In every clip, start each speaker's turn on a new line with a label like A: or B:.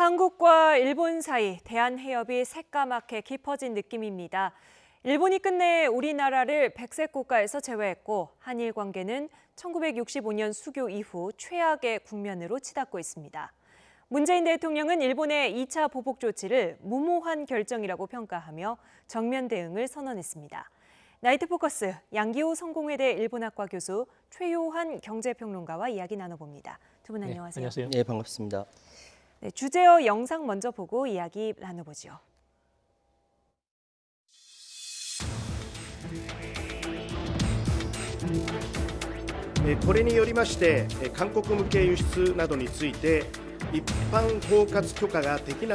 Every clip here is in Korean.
A: 한국과 일본 사이 대한해협이 새까맣게 깊어진 느낌입니다. 일본이 끝내 우리나라를 백색 국가에서 제외했고 한일 관계는 1965년 수교 이후 최악의 국면으로 치닫고 있습니다. 문재인 대통령은 일본의 2차 보복 조치를 무모한 결정이라고 평가하며 정면 대응을 선언했습니다. 나이트 포커스 양기호 성공회대 일본학과 교수 최요한 경제평론가와 이야기 나눠봅니다. 두 분 안녕하세요.
B: 안녕하세요.
C: 네, 반갑습니다.
A: 네, 주제어 영상 먼저 보고 이야기 나눠보죠.
D: これによりまして韓国向け輸出などについて一般包括許可が適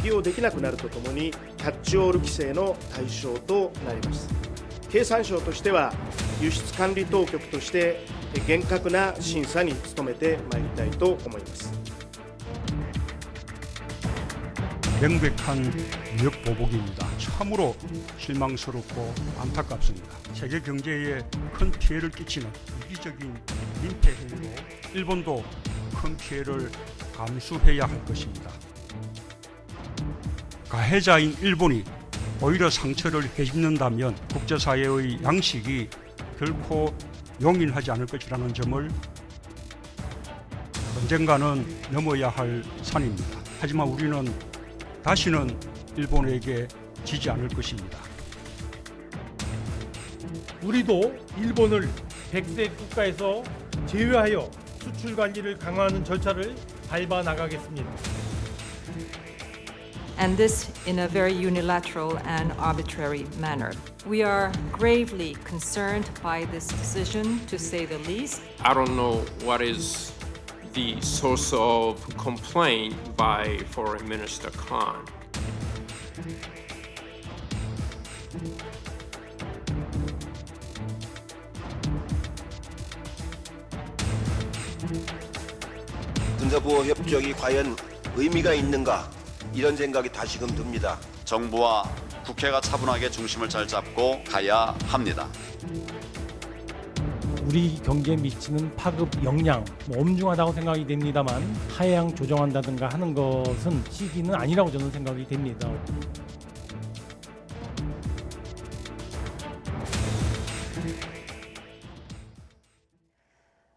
D: 用できなくなるとともにキャッチオール規制の対象となります。経産省としては輸出管理当局として厳格な審査に努めてまいりたいと思います。
E: 명백한 무역 보복입니다. 참으로 실망스럽고 안타깝습니다. 세계 경제에 큰 피해를 끼치는 이기적인 민폐 행위로 일본도 큰 피해를 감수해야 할 것입니다. 가해자인 일본이 오히려 상처를 해집는다면 국제사회의 양식이 결코 용인하지 않을 것이라는 점을 언젠가는 넘어야 할 산입니다. 하지만 우리는 다시는 일본에게 지지 않을 것입니다.
F: 우리도 일본을 백색 국가에서 제외하여 수출 관리를 강화하는 절차를 밟아 나가겠습니다.
G: And this in a very unilateral and arbitrary manner. We are gravely concerned by this decision, to say the least.
B: I don't know what is the source of complaint by Foreign Minister Khan.
H: 군사보호 협정이 과연 의미가 있는가 이런 생각이 다시금 듭니다.
I: 정부와 국회가 차분하게 중심을 잘 잡고 가야 합니다.
F: 우리 경제에 미치는 파급 영향 엄중하다고 생각이 됩니다만 하향 조정한다든가 하는 것은 시기는 아니라고 저는 생각이 됩니다.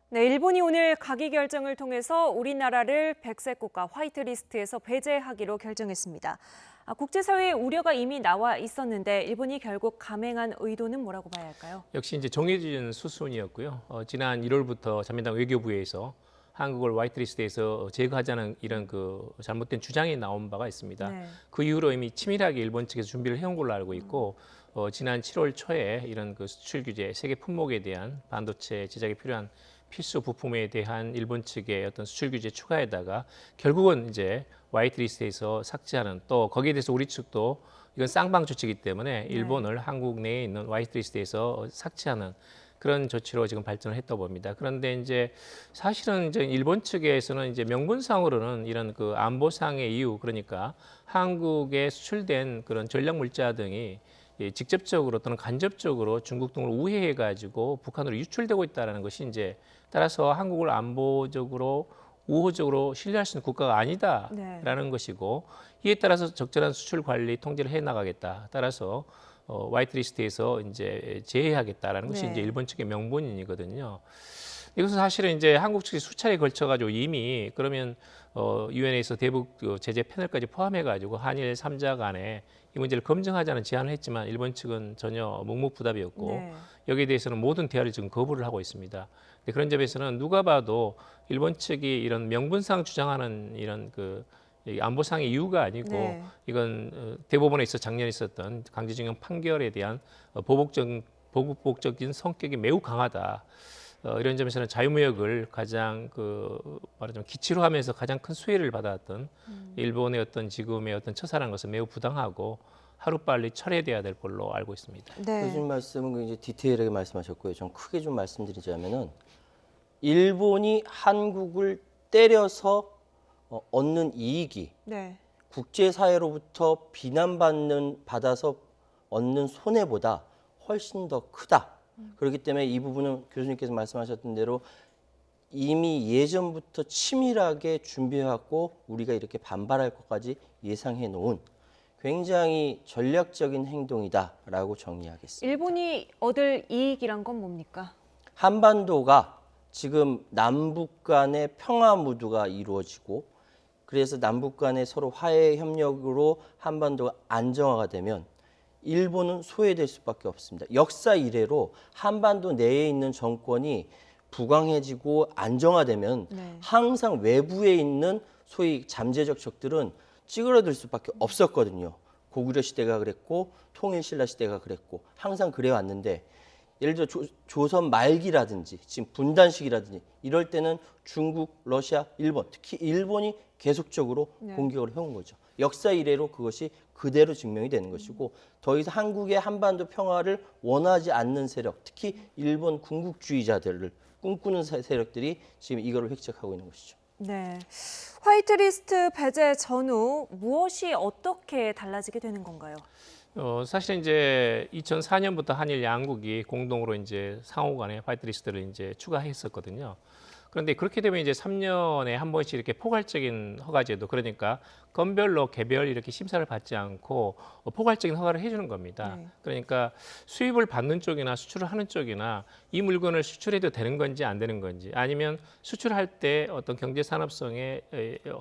A: 네, 일본이 오늘 가기 결정을 통해서 우리나라를 백색 국가 화이트리스트에서 배제하기로 결정했습니다. 국제사회의 우려가 이미 나와 있었는데 일본이 결국 감행한 의도는 뭐라고 봐야 할까요?
J: 역시 이제 정해진 수순이었고요. 지난 1월부터 자민당 외교부에서 한국을 화이트리스트에서 제거하자는 이런 그 잘못된 주장이 나온 바가 있습니다.
A: 네.
J: 그 이후로 이미 치밀하게 일본 측에서 준비를 해온 걸로 알고 있고 지난 7월 초에 이런 그 수출 규제, 세계 품목에 대한 반도체 제작에 필요한 필수 부품에 대한 일본 측의 어떤 수출 규제 추가에다가 결국은 이제 화이트리스트에서 삭제하는, 또 거기에 대해서 우리 측도 이건 쌍방 조치이기 때문에 일본을 한국 내에 있는 화이트리스트에서 삭제하는 그런 조치로 지금 발전을 했다고 봅니다. 그런데 이제 사실은 이제 일본 측에서는 이제 명분상으로는 이런 그 안보상의 이유, 그러니까 한국에 수출된 그런 전략 물자 등이 직접적으로 또는 간접적으로 중국 등을 우회해 가지고 북한으로 유출되고 있다는 것이 이제 따라서 한국을 안보적으로 우호적으로 신뢰할 수 있는 국가가 아니다라는 것이고, 이에 따라서 적절한 수출 관리 통제를 해 나가겠다. 따라서 화이트리스트에서 이제 제외하겠다라는 것이 이제 일본 측의 명분이거든요. 이것은 사실은 이제 한국 측이 수차례 걸쳐가지고 이미 그러면 유엔에서 대북 제재 패널까지 포함해가지고 한일 3자 간에 이 문제를 검증하자는 제안을 했지만 일본 측은 전혀 묵묵부답이었고 여기에 대해서는 모든 대화를 지금 거부를 하고 있습니다. 그런 점에서는 누가 봐도 일본 측이 이런 명분상 주장하는 이런 그 안보상의 이유가 아니고 이건 대법원에서 작년에 있었던 강제징용 판결에 대한 보복적인 성격이 매우 강하다. 이런 점에서는 자유무역을 가장 말하자면 기치로 하면서 가장 큰 수혜를 받았던 일본의 어떤 지금의 어떤 처사라는 것은 매우 부당하고 하루빨리 철회돼야 될 걸로 알고 있습니다.
C: 교수님 말씀은 굉장히 디테일하게 말씀하셨고요. 좀 크게 좀 말씀드리자면은 일본이 한국을 때려서 얻는 이익이 국제사회로부터 받아서 얻는 손해보다 훨씬 더 크다. 그렇기 때문에 이 부분은 교수님께서 말씀하셨던 대로 이미 예전부터 치밀하게 준비해왔고 우리가 이렇게 반발할 것까지 예상해 놓은 굉장히 전략적인 행동이다라고 정리하겠습니다.
A: 일본이 얻을 이익이란 건 뭡니까?
C: 한반도가 지금 남북 간의 평화 무드가 이루어지고 그래서 남북 간의 서로 화해 협력으로 한반도가 안정화가 되면 일본은 소외될 수밖에 없습니다. 역사 이래로 한반도 내에 있는 정권이 부강해지고 안정화되면 항상 외부에 있는 소위 잠재적 적들은 찌그러들 수밖에 없었거든요. 고구려 시대가 그랬고 통일신라 시대가 그랬고 항상 그래 왔는데 예를 들어 조선 말기라든지 지금 분단 시기라든지 이럴 때는 중국, 러시아, 일본 특히 일본이 계속적으로 공격을 해온 거죠. 역사 이래로 그것이 그대로 증명이 되는 것이고 더 이상 한국의 한반도 평화를 원하지 않는 세력 특히 일본 군국주의자들을 꿈꾸는 세력들이 지금 이거를 획책하고 있는 것이죠.
A: 네. 화이트리스트 배제 전후 무엇이 어떻게 달라지게 되는 건가요?
J: 사실 이제 2004년부터 한일 양국이 공동으로 이제 상호간에 화이트리스트를 이제 추가했었거든요. 그런데 그렇게 되면 이제 3년에 한 번씩 이렇게 포괄적인 허가제도 그러니까 건별로 개별 이렇게 심사를 받지 않고 포괄적인 허가를 해주는 겁니다. 그러니까 수입을 받는 쪽이나 수출을 하는 쪽이나 이 물건을 수출해도 되는 건지 안 되는 건지 아니면 수출할 때 어떤 경제산업성의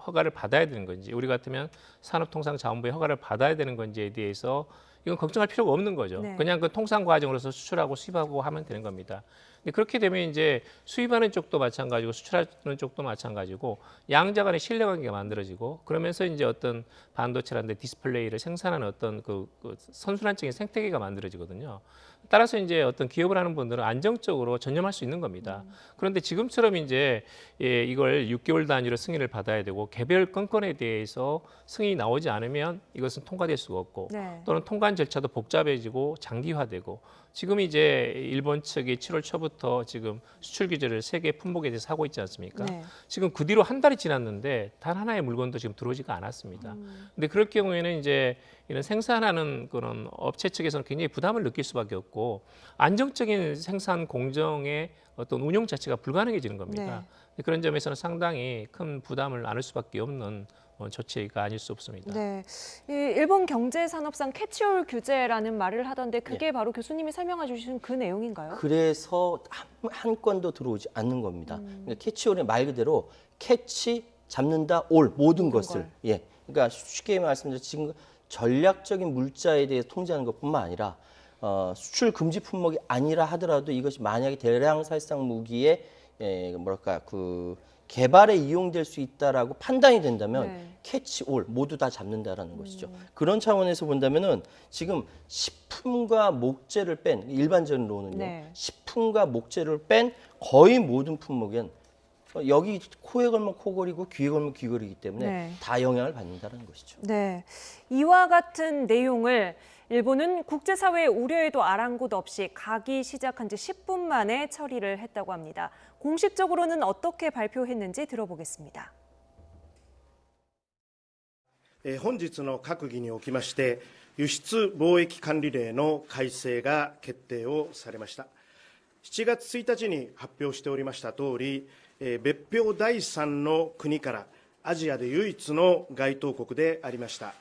J: 허가를 받아야 되는 건지 우리 같으면 산업통상자원부의 허가를 받아야 되는 건지에 대해서 이건 걱정할 필요가 없는 거죠. 그냥 그 통상 과정으로서 수출하고 수입하고 하면 되는 겁니다. 근데 그렇게 되면 이제 수입하는 쪽도 마찬가지고 수출하는 쪽도 마찬가지고 양자 간의 신뢰관계가 만들어지고 그러면서 이제 어떤 반도체라든지 디스플레이를 생산하는 어떤 그 선순환적인 생태계가 만들어지거든요. 따라서 이제 어떤 기업을 하는 분들은 안정적으로 전념할 수 있는 겁니다. 그런데 지금처럼 이제 이걸 6개월 단위로 승인을 받아야 되고 개별 건건에 대해서 승인이 나오지 않으면 이것은 통과될 수가 없고 또는 통관 절차도 복잡해지고 장기화되고 지금 이제 일본 측이 7월 초부터 지금 수출 규제를 세계 품목에 대해서 하고 있지 않습니까? 지금 그 뒤로 한 달이 지났는데 단 하나의 물건도 지금 들어오지가 않았습니다. 근데 그럴 경우에는 이제 이런 생산하는 그런 업체 측에서는 굉장히 부담을 느낄 수밖에 없고 안정적인 생산 공정의 어떤 운영 자체가 불가능해지는 겁니다. 그런 점에서는 상당히 큰 부담을 안을 수밖에 없는 조치가 아닐 수 없습니다.
A: 네, 이 일본 경제산업상 캐치올 규제라는 말을 하던데 그게 바로 교수님이 설명해 주신 그 내용인가요?
C: 그래서 한 건도 들어오지 않는 겁니다. 그러니까 캐치올의 말 그대로 캐치 잡는다 올 모든 것을 그러니까 쉽게 말씀드려 지금 전략적인 물자에 대해서 통제하는 것뿐만 아니라 수출 금지 품목이 아니라 하더라도 이것이 만약에 대량 살상 무기의 그 개발에 이용될 수 있다라고 판단이 된다면 캐치 올 모두 다 잡는다라는 것이죠. 그런 차원에서 본다면은 지금 식품과 목재를 뺀 일반적으로는요. 식품과 목재를 뺀 거의 모든 품목은 여기 코에 걸면 코걸이고 귀에 걸면 귀걸이기 때문에 다 영향을 받는다는 것이죠.
A: 네, 이와 같은 내용을 일본은 국제사회의 우려에도 아랑곳 없이 가기 시작한 지 10분 만에 처리를 했다고 합니다. 공식적으로는 어떻게 발표했는지 들어보겠습니다.
D: 本日の閣議におきまして輸出貿易管理令の改正が決定をされました。7月1日に発表しておりました通り、別表第3の国からアジアで唯一の該当国でありました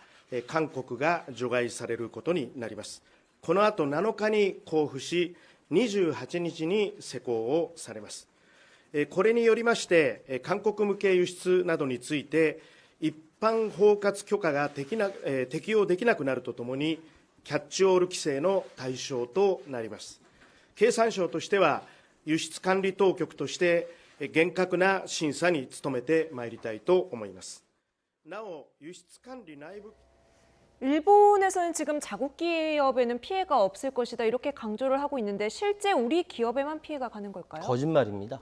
D: 韓国が除外されることになります。この後7日に公布し、28日に施行をされます。これによりまして、韓国向け輸出などについて、一般包括許可が適用できなくなるとともに、キャッチオール規制の対象となります。経産省としては、輸出管理当局として、厳格な審査に努めてまいりたいと思います。なお、輸出管理内部
A: 일본에서는 지금 자국 기업에는 피해가 없을 것이다 이렇게 강조를 하고 있는데 실제 우리 기업에만 피해가 가는 걸까요?
C: 거짓말입니다.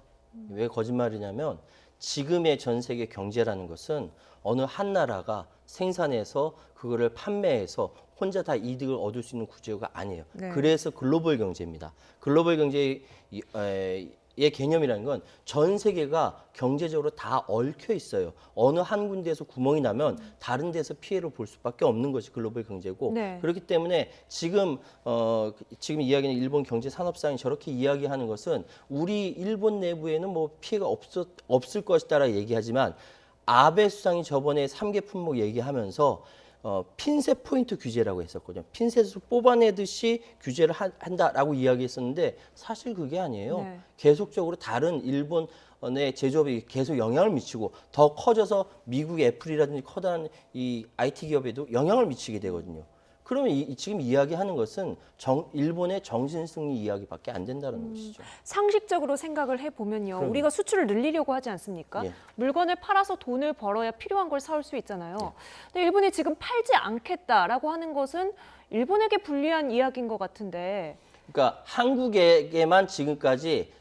C: 왜 거짓말이냐면 지금의 전 세계 경제라는 것은 어느 한 나라가 생산해서 그거를 판매해서 혼자 다 이득을 얻을 수 있는 구조가 아니에요. 그래서 글로벌 경제입니다. 글로벌 경제의 개념이라는 건 전 세계가 경제적으로 다 얽혀 있어요. 어느 한 군데에서 구멍이 나면 다른 데서 피해를 볼 수밖에 없는 것이 글로벌 경제고
A: 네.
C: 그렇기 때문에 지금 이야기는 일본 경제산업상이 저렇게 이야기하는 것은 우리 일본 내부에는 뭐 피해가 없을 것이다라 얘기하지만 아베 수상이 저번에 3개 품목 얘기하면서 핀셋 포인트 규제라고 했었거든요. 핀셋을 뽑아내듯이 규제를 한다라고 이야기했었는데 사실 그게 아니에요.
A: 네.
C: 계속적으로 다른 일본의 제조업이 계속 영향을 미치고 더 커져서 미국 애플이라든지 커다란 이 IT 기업에도 영향을 미치게 되거든요. 그러면 지금 이야기하는 것은 일본의 정신승리 이야기밖에 안 된다는 것이죠.
A: 상식적으로 생각을 해보면요.
C: 그럼요.
A: 우리가 수출을 늘리려고 하지 않습니까?
C: 예.
A: 물건을 팔아서 돈을 벌어야 필요한 걸 사올 수 있잖아요.
C: 예.
A: 근데 일본이 지금 팔지 않겠다라고 하는 것은 일본에게 불리한 이야기인 것 같은데.
C: 그러니까 한국에게만 지금까지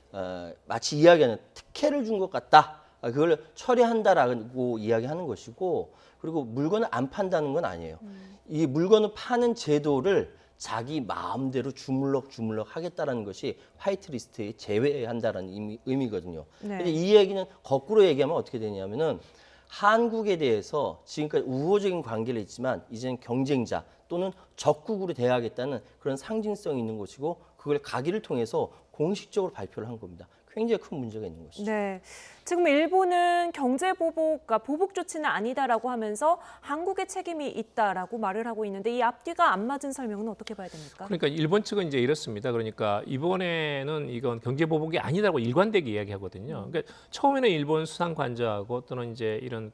C: 마치 이야기하는 특혜를 준 것 같다. 그걸 처리한다라고 이야기하는 것이고 그리고 물건을 안 판다는 건 아니에요. 이 물건을 파는 제도를 자기 마음대로 주물럭 하겠다라는 것이 화이트리스트에 제외한다라는 의미거든요.
A: 네.
C: 근데 이 얘기는 거꾸로 얘기하면 어떻게 되냐면은 한국에 대해서 지금까지 우호적인 관계를 했지만 이제는 경쟁자 또는 적국으로 대하겠다는 그런 상징성이 있는 것이고 그걸 가기를 통해서 공식적으로 발표를 한 겁니다. 굉장히 큰 문제가 있는 것이죠.
A: 네. 지금 일본은 경제 보복, 보복 조치는 아니다라고 하면서 한국의 책임이 있다라고 말을 하고 있는데 이 앞뒤가 안 맞은 설명은 어떻게 봐야 됩니까?
J: 그러니까 일본 측은 이제 이렇습니다. 그러니까 이번에는 이건 경제 보복이 아니라고 일관되게 이야기하거든요. 그러니까 처음에는 일본 수상 관저하고 또는 이제 이런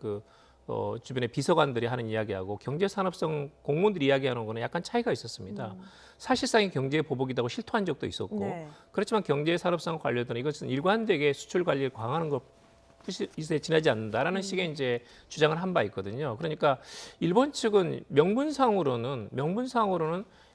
J: 주변의 비서관들이 하는 이야기하고 경제산업성 공무원들이 이야기하는 거는 약간 차이가 있었습니다. 사실상의 경제 보복이라고 실토한 적도 있었고
A: 네.
J: 그렇지만 경제산업성 관련된 이것은 일관되게 수출 관리를 강화하는 것 이제 지나지 않는다라는 식의 이제 주장을 한 바 있거든요. 그러니까 일본 측은 명분상으로는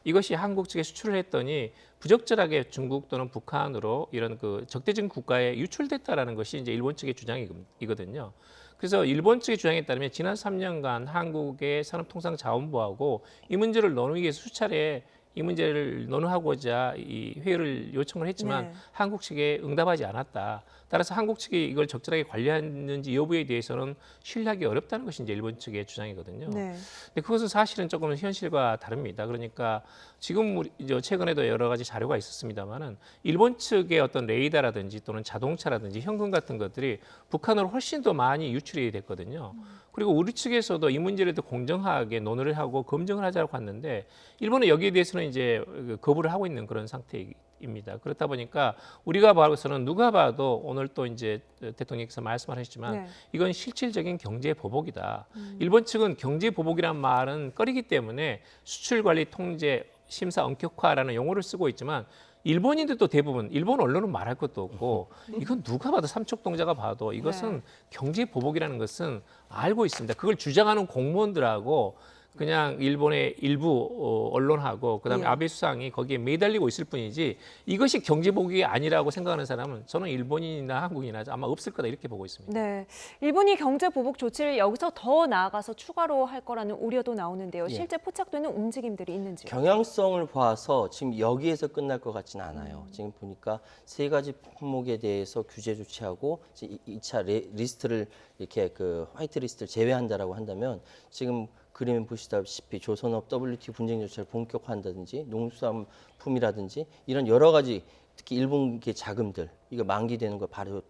J: 이것이 한국 측에 수출을 했더니 부적절하게 중국 또는 북한으로 이런 적대적 국가에 유출됐다라는 것이 이제 일본 측의 주장이거든요. 그래서 일본 측의 주장에 따르면 지난 3년간 한국의 산업통상자원부하고 이 문제를 논의하기 위해서 수차례 이 문제를 논의하고자 이 회의를 요청을 했지만
A: 네.
J: 한국 측에 응답하지 않았다. 따라서 한국 측이 이걸 적절하게 관리했는지 여부에 대해서는 신뢰하기 어렵다는 것이 이제 일본 측의 주장이거든요.
A: 네.
J: 근데 그것은 사실은 조금 현실과 다릅니다. 그러니까 지금 최근에도 여러 가지 자료가 있었습니다만은 일본 측의 어떤 레이더라든지 또는 자동차라든지 현금 같은 것들이 북한으로 훨씬 더 많이 유출이 됐거든요. 그리고 우리 측에서도 이 문제를 더 공정하게 논의를 하고 검증을 하자고 했는데 일본은 여기에 대해서는 이제 거부를 하고 있는 그런 상태입니다. 그렇다 보니까 우리가 봐서는 누가 봐도 오늘 또 이제 대통령께서 말씀하셨지만
A: 네.
J: 이건 실질적인 경제 보복이다. 일본 측은 경제 보복이란 말은 꺼리기 때문에 수출 관리 통제 심사 엄격화라는 용어를 쓰고 있지만 일본인들도 대부분 일본 언론은 말할 것도 없고 이건 누가 봐도 삼척동자가 봐도 이것은
A: 네.
J: 경제 보복이라는 것은 알고 있습니다. 그걸 주장하는 공무원들하고 그냥 일본의 일부 언론하고 그다음에
A: 예.
J: 아베 수상이 거기에 매달리고 있을 뿐이지 이것이 경제 보복이 아니라고 생각하는 사람은 저는 일본인이나 한국인이나 아마 없을 거다 이렇게 보고 있습니다.
A: 네, 일본이 경제 보복 조치를 여기서 더 나아가서 추가로 할 거라는 우려도 나오는데요.
C: 예.
A: 실제 포착되는 움직임들이 있는지요?
C: 경향성을 봐서 지금 여기에서 끝날 것 같지는 않아요. 지금 보니까 세 가지 품목에 대해서 규제 조치하고 2차 리스트를 이렇게 화이트 리스트를 제외한다라고 한다면 지금 그림에 보시다시피 조선업 WTO 분쟁 조치를 본격화한다든지 농수산품이라든지 이런 여러 가지 특히 일본계 자금들 이거 만기되는 거 바로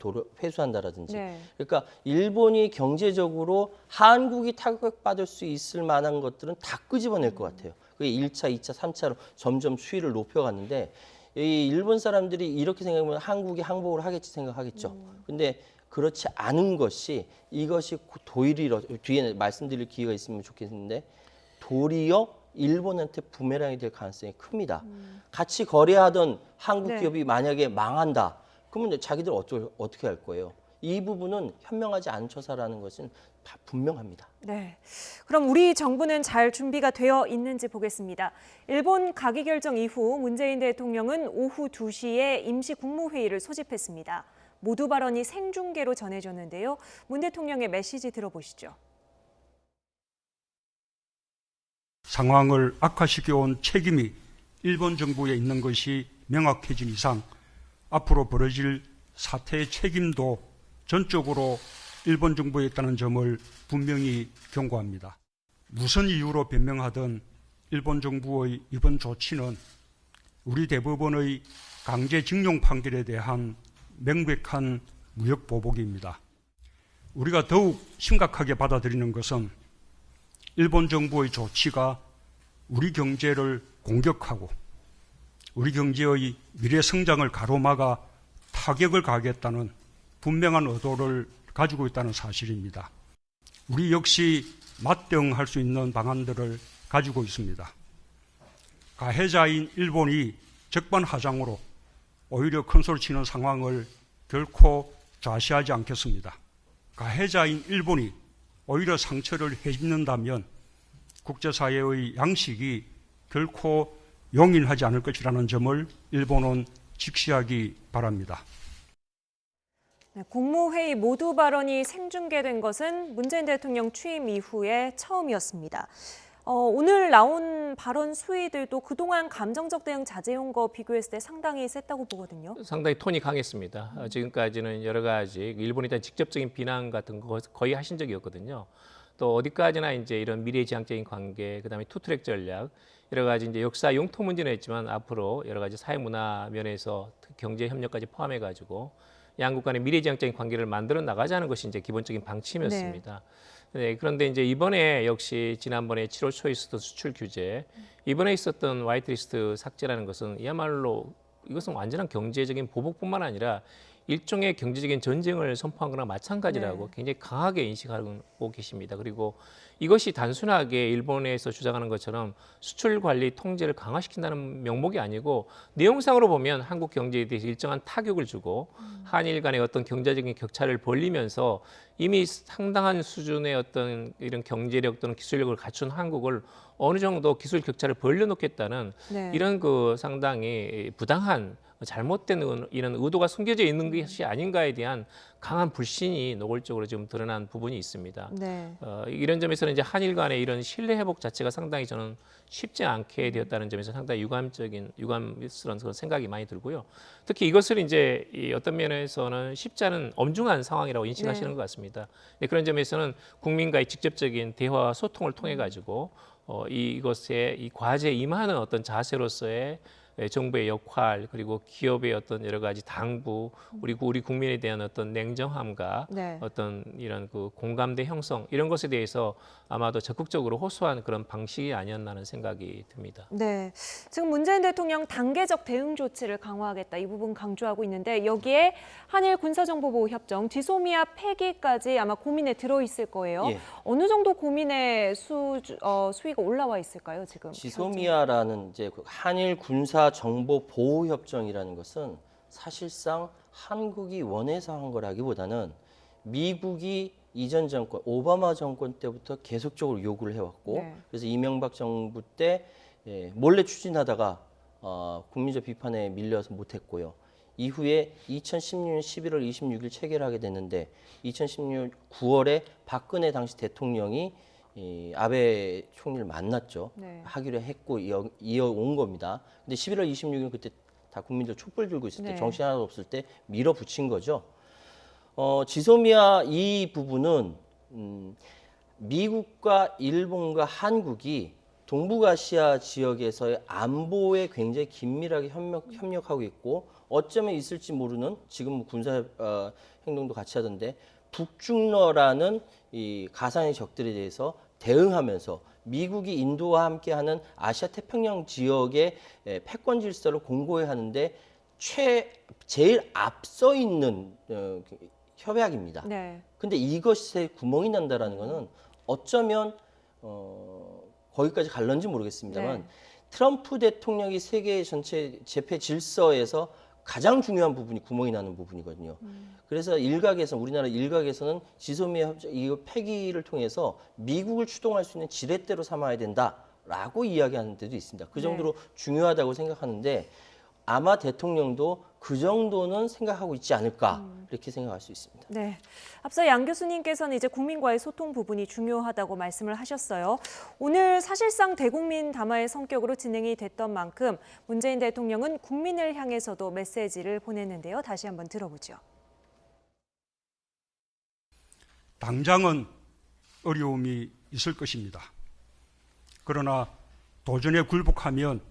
C: 회수한다라든지
A: 네.
C: 그러니까 일본이 경제적으로 한국이 타격받을 수 있을 만한 것들은 다 끄집어낼 것 같아요. 그게 1차, 2차, 3차로 점점 수위를 높여갔는데 이 일본 사람들이 이렇게 생각하면 한국이 항복을 하겠지 생각하겠죠. 근데 그렇지 않은 것이 이것이 도리어 뒤에 말씀드릴 기회가 있으면 좋겠는데 도리어 일본한테 부메랑이 될 가능성이 큽니다. 같이 거래하던 한국
A: 네.
C: 기업이 만약에 망한다. 그러면 자기들 어떻게 할 거예요? 이 부분은 현명하지 않은 처사라는 것은 분명합니다.
A: 네, 그럼 우리 정부는 잘 준비가 되어 있는지 보겠습니다. 일본 가기 결정 이후 문재인 대통령은 오후 2시에 임시 국무회의를 소집했습니다. 모두 발언이 생중계로 전해졌는데요. 문 대통령의 메시지 들어보시죠.
E: 상황을 악화시켜온 책임이 일본 정부에 있는 것이 명확해진 이상 앞으로 벌어질 사태의 책임도 전적으로 일본 정부에 있다는 점을 분명히 경고합니다. 무슨 이유로 변명하든 일본 정부의 이번 조치는 우리 대법원의 강제징용 판결에 대한 명백한 무역 보복입니다. 우리가 더욱 심각하게 받아들이는 것은 일본 정부의 조치가 우리 경제를 공격하고 우리 경제의 미래 성장을 가로막아 타격을 가하겠다는 분명한 의도를 가지고 있다는 사실입니다. 우리 역시 맞대응할 수 있는 방안들을 가지고 있습니다. 가해자인 일본이 적반하장으로 오히려 큰소리 치는 상황을 결코 좌시하지 않겠습니다. 가해자인 일본이 오히려 상처를 해집는다면 국제사회의 양식이 결코 용인하지 않을 것이라는 점을 일본은 직시하기 바랍니다.
A: 네, 국무회의 모두 발언이 생중계된 것은 문재인 대통령 취임 이후에 처음이었습니다. 오늘 나온 발언 수위들도 그동안 감정적 대응 자제해온 거 비교했을 때 상당히 셌다고 보거든요.
J: 상당히 톤이 강했습니다. 지금까지는 여러 가지 일본에 대한 직접적인 비난 같은 거 거의 하신 적이 없거든요. 또 어디까지나 이제 이런 미래지향적인 관계, 그다음에 투트랙 전략, 여러 가지 이제 역사 용토 문제는 있지만 앞으로 여러 가지 사회 문화 면에서 경제 협력까지 포함해 가지고 양국 간의 미래지향적인 관계를 만들어 나가자는 것이 이제 기본적인 방침이었습니다. 네, 그런데 이제 이번에 역시 지난번에 7월 초에 있었던 수출 규제, 이번에 있었던 화이트리스트 삭제라는 것은 이야말로 이것은 완전한 경제적인 보복뿐만 아니라 일종의 경제적인 전쟁을 선포한 거나 마찬가지라고 굉장히 강하게 인식하고 계십니다. 그리고 이것이 단순하게 일본에서 주장하는 것처럼 수출 관리 통제를 강화시킨다는 명목이 아니고 내용상으로 보면 한국 경제에 대해서 일정한 타격을 주고 한일 간의 어떤 경제적인 격차를 벌리면서 이미 상당한 수준의 어떤 이런 경제력 또는 기술력을 갖춘 한국을 어느 정도 기술 격차를 벌려놓겠다는 이런 그 상당히 부당한 잘못된 이런 의도가 숨겨져 있는 것이 아닌가에 대한 강한 불신이 노골적으로 지금 드러난 부분이 있습니다. 이런 점에서는 이제 한일 간의 이런 신뢰 회복 자체가 상당히 저는 쉽지 않게 되었다는 점에서 상당히 유감스러운 그런 생각이 많이 들고요. 특히 이것을 이제 어떤 면에서는 쉽지 않은 엄중한 상황이라고 인식하시는 것 같습니다. 그런 점에서는 국민과의 직접적인 대화와 소통을 통해 가지고 이것에 이 과제에 임하는 어떤 자세로서의 정부의 역할, 그리고 기업의 어떤 여러 가지 당부, 우리 국민에 대한 어떤 냉정함과 어떤 이런 그 공감대 형성, 이런 것에 대해서 아마도 적극적으로 호소한 그런 방식이 아니었나 하는 생각이 듭니다.
A: 네, 지금 문재인 대통령 단계적 대응 조치를 강화하겠다, 이 부분 강조하고 있는데 여기에 한일 군사정보보호협정, 지소미아 폐기까지 아마 고민에 들어있을 거예요. 어느 정도 고민의 수위가 올라와 있을까요, 지금?
C: 지소미아라는 이제 한일 군사 정보 보호 협정이라는 것은 사실상 한국이 원해서 한 거라기보다는 미국이 이전 정권, 오바마 정권 때부터 계속적으로 요구를 해왔고, 그래서 이명박 정부 때 몰래 추진하다가 국민적 비판에 밀려서 못했고요. 이후에 2016년 11월 26일 체결하게 됐는데 2016년 9월에 박근혜 당시 대통령이 아베 총리를 만났죠. 하기로 했고 이어온 겁니다. 근데 11월 26일 그때 다 국민들 촛불 들고 있을 때 정신 하나도 없을 때 밀어붙인 거죠. 지소미아 이 부분은 미국과 일본과 한국이 동북아시아 지역에서의 안보에 굉장히 긴밀하게 협력하고 있고 어쩌면 있을지 모르는 지금 군사 행동도 같이 하던데 북중러라는 이 가상의 적들에 대해서 대응하면서 미국이 인도와 함께하는 아시아 태평양 지역의 패권 질서를 공고히 하는데 제일 앞서 있는 협약입니다. 근데 이것에 구멍이 난다라는 것은 어쩌면 거기까지 갈런지 모르겠습니다만 트럼프 대통령이 세계 전체 재패 질서에서 가장 중요한 부분이 구멍이 나는 부분이거든요. 그래서 우리나라 일각에서는 지소미아 협정 이 폐기를 통해서 미국을 추동할 수 있는 지렛대로 삼아야 된다라고 이야기하는 데도 있습니다. 그 정도로 중요하다고 생각하는데 아마 대통령도 그 정도는 생각하고 있지 않을까 이렇게 생각할 수 있습니다.
A: 네, 앞서 양 교수님께서는 이제 국민과의 소통 부분이 중요하다고 말씀을 하셨어요. 오늘 사실상 대국민 담화의 성격으로 진행이 됐던 만큼 문재인 대통령은 국민을 향해서도 메시지를 보냈는데요. 다시 한번 들어보죠.
E: 당장은 어려움이 있을 것입니다. 그러나 도전에 굴복하면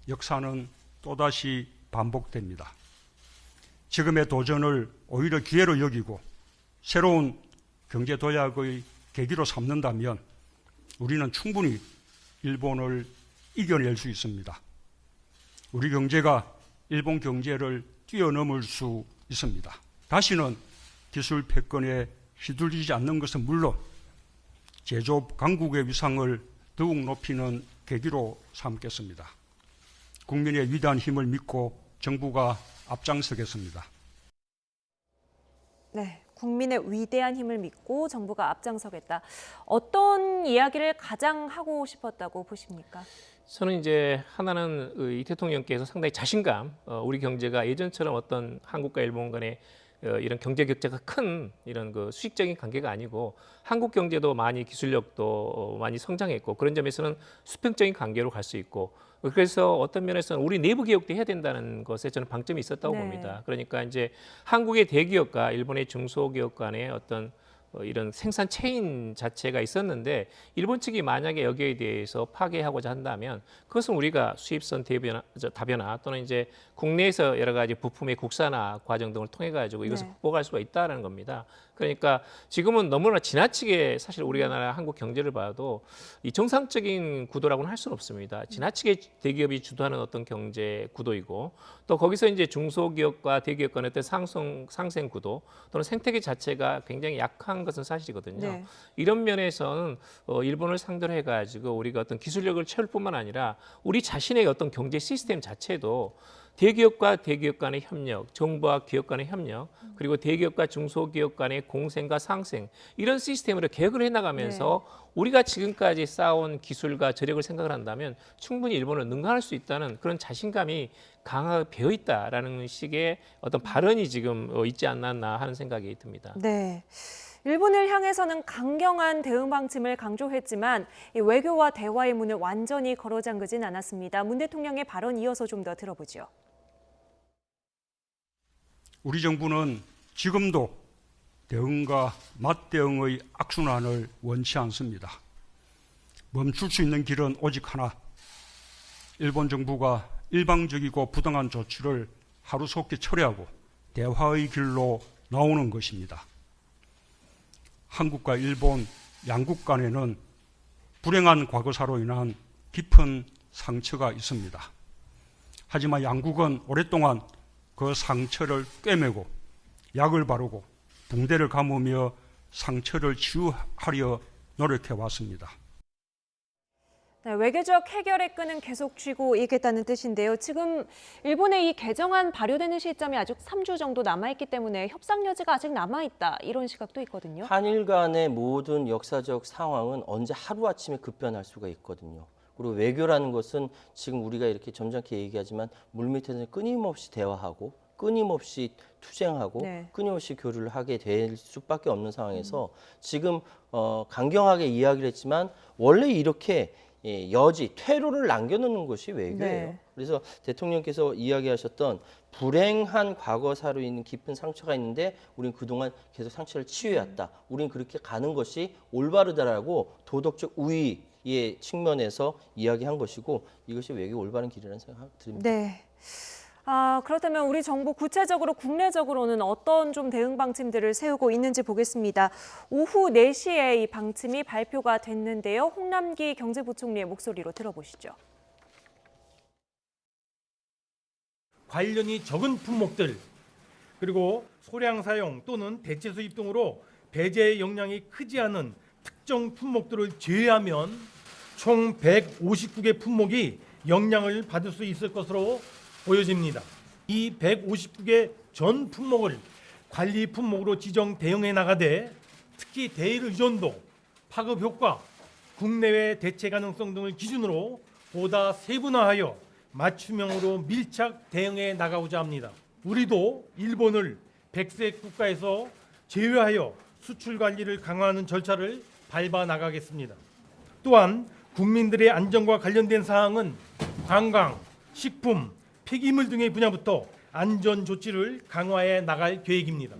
E: 역사는 또다시 반복됩니다. 지금의 도전을 오히려 기회로 여기고 새로운 경제 도약의 계기로 삼는다면 우리는 충분히 일본을 이겨낼 수 있습니다. 우리 경제가 일본 경제를 뛰어넘을 수 있습니다. 다시는 기술 패권에 휘둘리지 않는 것은 물론 제조업 강국의 위상을 더욱 높이는 계기로 삼겠습니다. 국민의 위대한 힘을 믿고 정부가 앞장서겠습니다.
A: 네, 국민의 위대한 힘을 믿고 정부가 앞장서겠다. 어떤 이야기를 가장 하고 싶었다고 보십니까?
J: 저는 이제 하나는 이 대통령께서 상당히 자신감, 우리 경제가 예전처럼 어떤 한국과 일본 간의 이런 경제 격차가 큰 이런 그 수직적인 관계가 아니고 한국 경제도 많이 기술력도 많이 성장했고 그런 점에서는 수평적인 관계로 갈 수 있고 그래서 어떤 면에서는 우리 내부 개혁도 해야 된다는 것에 저는 방점이 있었다고 봅니다. 그러니까 이제 한국의 대기업과 일본의 중소기업 간의 어떤 이런 생산 체인 자체가 있었는데 일본 측이 만약에 여기에 대해서 파괴하고자 한다면 그것은 우리가 수입선 다변화 또는 이제 국내에서 여러 가지 부품의 국산화 과정 등을 통해 가지고 이것을 극복할 수가 있다는 겁니다. 그러니까 지금은 너무나 지나치게 사실 우리나라 한국 경제를 봐도 이 정상적인 구도라고는 할 수는 없습니다. 지나치게 대기업이 주도하는 어떤 경제 구도이고 또 거기서 이제 중소기업과 대기업 간의 어떤 상생 구도 또는 생태계 자체가 굉장히 약한 것은 사실이거든요. 이런 면에서는 일본을 상대로 해가지고 우리가 어떤 기술력을 채울 뿐만 아니라 우리 자신의 어떤 경제 시스템 자체도 대기업과 대기업 간의 협력, 정부와 기업 간의 협력, 그리고 대기업과 중소기업 간의 공생과 상생 이런 시스템으로 개혁을 해나가면서 우리가 지금까지 쌓아온 기술과 저력을 생각을 한다면 충분히 일본을 능가할 수 있다는 그런 자신감이 강하게 배어 있다라는 식의 어떤 발언이 지금 있지 않았나 하는 생각이 듭니다.
A: 네. 일본을 향해서는 강경한 대응 방침을 강조했지만 이 외교와 대화의 문을 완전히 걸어잠그진 않았습니다. 문 대통령의 발언 이어서 좀 더 들어보죠.
E: 우리 정부는 지금도 대응과 맞대응의 악순환을 원치 않습니다. 멈출 수 있는 길은 오직 하나. 일본 정부가 일방적이고 부당한 조치를 하루속히 철회하고 대화의 길로 나오는 것입니다. 한국과 일본 양국 간에는 불행한 과거사로 인한 깊은 상처가 있습니다. 하지만 양국은 오랫동안 그 상처를 꿰매고 약을 바르고 붕대를 감으며 상처를 치유하려 노력해 왔습니다.
A: 네, 외교적 해결의 끈은 계속 쥐고 있겠다는 뜻인데요. 지금 일본의 이 개정안 발효되는 시점이 아직 3주 정도 남아있기 때문에 협상 여지가 아직 남아있다 이런 시각도 있거든요.
C: 한일 간의 모든 역사적 상황은 언제 하루아침에 급변할 수가 있거든요. 그리고 외교라는 것은 지금 우리가 이렇게 점잖게 얘기하지만 물밑에서 끊임없이 대화하고 끊임없이 투쟁하고 끊임없이 교류를 하게 될 수밖에 없는 상황에서 지금 강경하게 이야기를 했지만 원래 이렇게 여지, 퇴로를 남겨놓는 것이 외교예요. 그래서 대통령께서 이야기하셨던 불행한 과거사로 있는 깊은 상처가 있는데 우리는 그동안 계속 상처를 치유해왔다. 우리는 그렇게 가는 것이 올바르다라고 도덕적 우위의 측면에서 이야기한 것이고 이것이 외교 올바른 길이라는 생각 듭니다.
A: 네. 그렇다면 우리 정부 구체적으로 국내적으로는 어떤 좀 대응 방침들을 세우고 있는지 보겠습니다. 오후 4시에 이 방침이 발표가 됐는데요. 홍남기 경제부총리의 목소리로 들어보시죠.
F: 관련이 적은 품목들 그리고 소량 사용 또는 대체 수입 등으로 배제의 영향이 크지 않은 특정 품목들을 제외하면 총 159개 품목이 영향을 받을 수 있을 것으로 보여집니다. 이 159개 전 품목을 관리 품목으로 지정 대응해 나가되 특히 대일 의존도, 파급 효과, 국내외 대체 가능성 등을 기준으로 보다 세분화하여 맞춤형으로 밀착 대응해 나가고자 합니다. 우리도 일본을 백색 국가에서 제외하여 수출 관리를 강화하는 절차를 밟아 나가겠습니다. 또한 국민들의 안전과 관련된 사항은 관광, 식품, 폐기물 등의 분야부터 안전 조치를 강화해 나갈 계획입니다.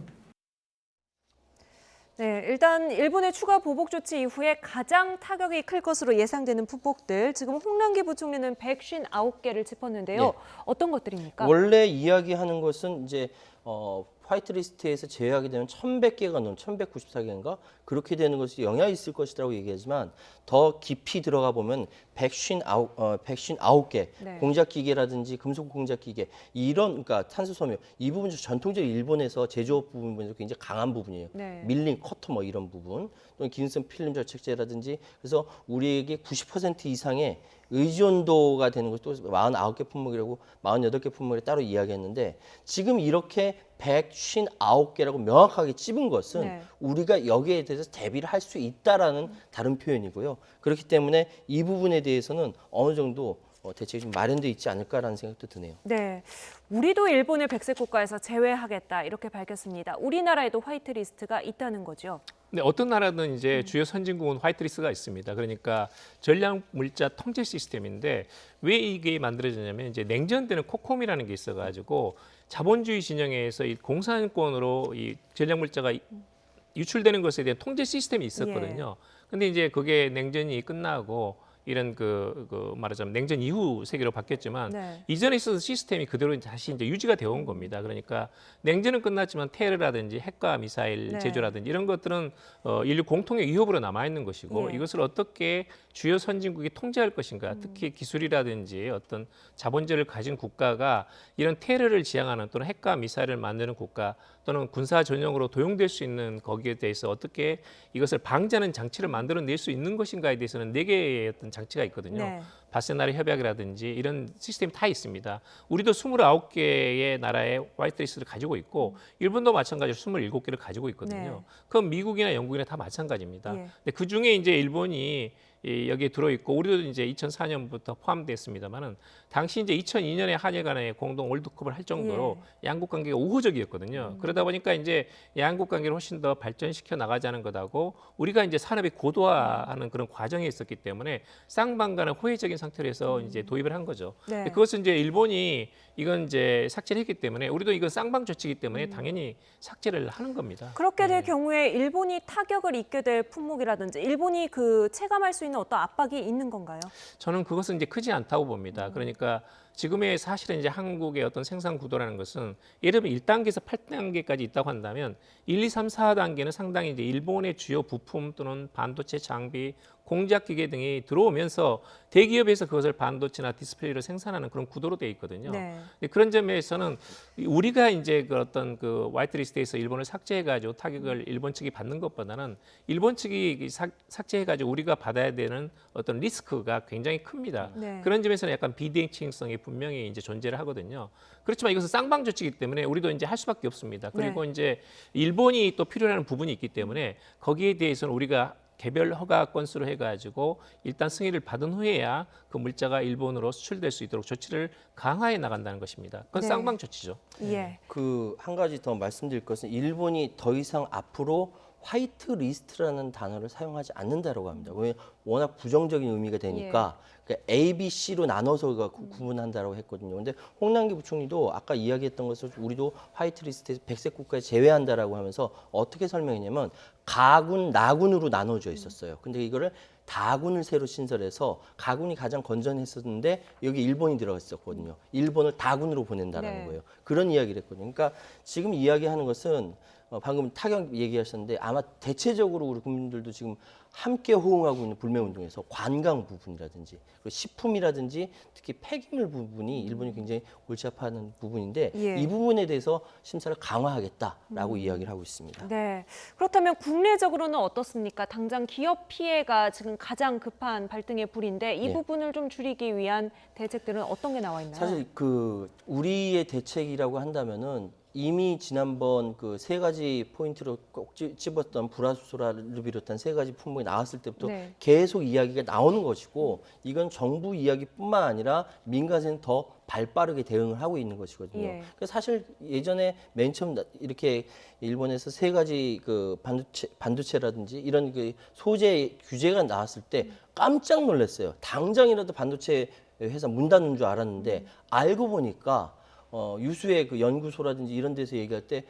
A: 네, 일단 일본의 추가 보복 조치 이후에 가장 타격이 클 것으로 예상되는 품목들, 지금 홍남기 부총리는 159개를 짚었는데요.
C: 네.
A: 어떤 것들입니까?
C: 원래 이야기하는 것은 이제 화이트리스트에서 제외하게 되면 1,100개가 넘는 1,194개인가 그렇게 되는 것이 영향이 있을 것이라고 얘기하지만 더 깊이 들어가 보면 159개
A: 네.
C: 공작기계라든지 금속 공작기계 이런 그러니까 탄소섬유 이 부분 전통적으로 일본에서 제조업 부분에서 굉장히 강한 부분이에요.
A: 네.
C: 밀링, 커터 뭐 이런 부분 또는 기능성 필름 절책제라든지 그래서 우리에게 90% 이상의 의존도가 되는 것이 또 49개 품목이라고 48개 품목을 따로 이야기했는데 지금 이렇게 159개라고 명확하게 찝은 것은
A: 네.
C: 우리가 여기에 대해서 대비를 할 수 있다라는 다른 표현이고요. 그렇기 때문에 이 부분에 대해서는 어느 정도 대책이 좀 마련돼 있지 않을까라는 생각도 드네요.
A: 네, 우리도 일본을 백색 국가에서 제외하겠다 이렇게 밝혔습니다. 우리나라에도 화이트리스트가 있다는 거죠.
J: 네, 어떤 나라든 이제 주요 선진국은 화이트리스트가 있습니다. 그러니까 전략 물자 통제 시스템인데 왜 이게 만들어졌냐면 이제 냉전되는 코콤이라는 게 있어가지고 자본주의 진영에서 이 공산권으로 이 전략 물자가 유출되는 것에 대한 통제 시스템이 있었거든요. 근데 이제 그게 냉전이 끝나고 이런 말하자면 냉전 이후 세계로 바뀌었지만
A: 네.
J: 이전에 있었던 시스템이 그대로 다시 이제 유지가 되어 온 겁니다. 그러니까 냉전은 끝났지만 테러라든지 핵과 미사일
A: 네.
J: 제조라든지 이런 것들은 인류 공통의 위협으로 남아 있는 것이고
A: 예.
J: 이것을 어떻게 주요 선진국이 통제할 것인가, 특히 기술이라든지 어떤 자본주의를 가진 국가가 이런 테러를 지향하는 또는 핵과 미사일을 만드는 국가 또는 군사 전용으로 도용될 수 있는 거기에 대해서 어떻게 이것을 방지하는 장치를 만들어낼 수 있는 것인가에 대해서는 4개의 어떤 장치가 있거든요.
A: 네.
J: 바세나르 협약이라든지 이런 시스템이 다 있습니다. 우리도 29개의 나라의 화이트리스트를 가지고 있고 일본도 마찬가지로 27개를 가지고 있거든요.
A: 네.
J: 그럼 미국이나 영국이나 다 마찬가지입니다.
A: 예.
J: 근데 그 중에 이제 일본이 여기에 들어있고 우리도 이제 2004년부터 포함됐습니다만은 당시 이제 2002년에 한일 간에 공동 월드컵을 할 정도로 양국 관계가 우호적이었거든요. 그러다 보니까 이제 양국 관계를 훨씬 더 발전시켜 나가자는 것하고 우리가 이제 산업이 고도화하는 그런 과정에 있었기 때문에 쌍방간의 호혜적인 상태로 해서 이제 도입을 한 거죠.
A: 네.
J: 근데 그것은 이제 일본이 이건 이제 삭제를 했기 때문에 우리도 이건 쌍방 조치이기 때문에 당연히 삭제를 하는 겁니다.
A: 그렇게 될 경우에 일본이 타격을 입게 될 품목이라든지 일본이 체감할 수 있는 어떤 압박이 있는 건가요?
J: 저는 그것은 이제 크지 않다고 봅니다. 그러니까 지금의 사실은 이제 한국의 어떤 생산 구도라는 것은 예를 들면 1단계에서 8단계까지 있다고 한다면 1, 2, 3, 4단계는 상당히 이제 일본의 주요 부품 또는 반도체 장비, 공작기계 등이 들어오면서 대기업에서 그것을 반도체나 디스플레이를 생산하는 그런 구도로 되어 있거든요.
A: 네.
J: 그런 점에서는 우리가 이제 그 어떤 그 화이트리스트에서 일본을 삭제해가지고 타격을 일본 측이 받는 것보다는 일본 측이 삭제해가지고 우리가 받아야 되는 어떤 리스크가 굉장히 큽니다.
A: 네.
J: 그런 점에서는 약간 비대칭성이 분명히 이제 존재를 하거든요. 그렇지만 이것은 쌍방 조치이기 때문에 우리도 이제 할 수밖에 없습니다. 그리고 이제 일본이 또 필요로 부분이 있기 때문에 거기에 대해서는 우리가 개별 허가 건수로 해가지고 일단 승인을 받은 후에야 그 물자가 일본으로 수출될 수 있도록 조치를 강화해 나간다는 것입니다. 그건
A: 네.
J: 쌍방 조치죠.
A: 예.
C: 그 한 가지 더 말씀드릴 것은 일본이 더 이상 앞으로 화이트 리스트라는 단어를 사용하지 않는다라고 합니다. 왜 워낙 부정적인 의미가 되니까 그러니까 A, B, C로 나눠서 구분한다라고 했거든요. 그런데 홍남기 부총리도 아까 이야기했던 것을 우리도 화이트 리스트에서 백색 국가에 제외한다라고 하면서 어떻게 설명했냐면 가군, 나군으로 나눠져 있었어요. 근데 이거를 다군을 새로 신설해서 가군이 가장 건전했었는데 여기 일본이 들어가 있었거든요. 일본을 다군으로 보낸다라는
A: 네.
C: 거예요. 그런 이야기를 했거든요. 그러니까 지금 이야기하는 것은 방금 타격 얘기하셨는데 아마 대체적으로 우리 국민들도 지금 함께 호응하고 있는 불매운동에서 관광 부분이라든지 그리고 식품이라든지 특히 폐기물 부분이 일본이 굉장히 골치 아파하는 부분인데
A: 예.
C: 이 부분에 대해서 심사를 강화하겠다라고 이야기를 하고 있습니다.
A: 네. 그렇다면 국내적으로는 어떻습니까? 당장 기업 피해가 지금 가장 급한 발등의 불인데 이
C: 네.
A: 부분을 좀 줄이기 위한 대책들은 어떤 게 나와 있나요?
C: 사실 우리의 대책이라고 한다면은 이미 지난번 그 세 가지 포인트로 꼭 집었던 불화수소를 비롯한 세 가지 품목이 나왔을 때부터
A: 네.
C: 계속 이야기가 나오는 것이고 이건 정부 이야기뿐만 아니라 민간에서는 더 발빠르게 대응을 하고 있는 것이거든요.
A: 예.
C: 그래서 사실 예전에 맨 처음 이렇게 일본에서 세 가지 그 반도체라든지 이런 그 소재 규제가 나왔을 때 깜짝 놀랐어요. 당장이라도 반도체 회사 문 닫는 줄 알았는데 알고 보니까 유수의 그 연구소라든지 이런 데서 얘기할 때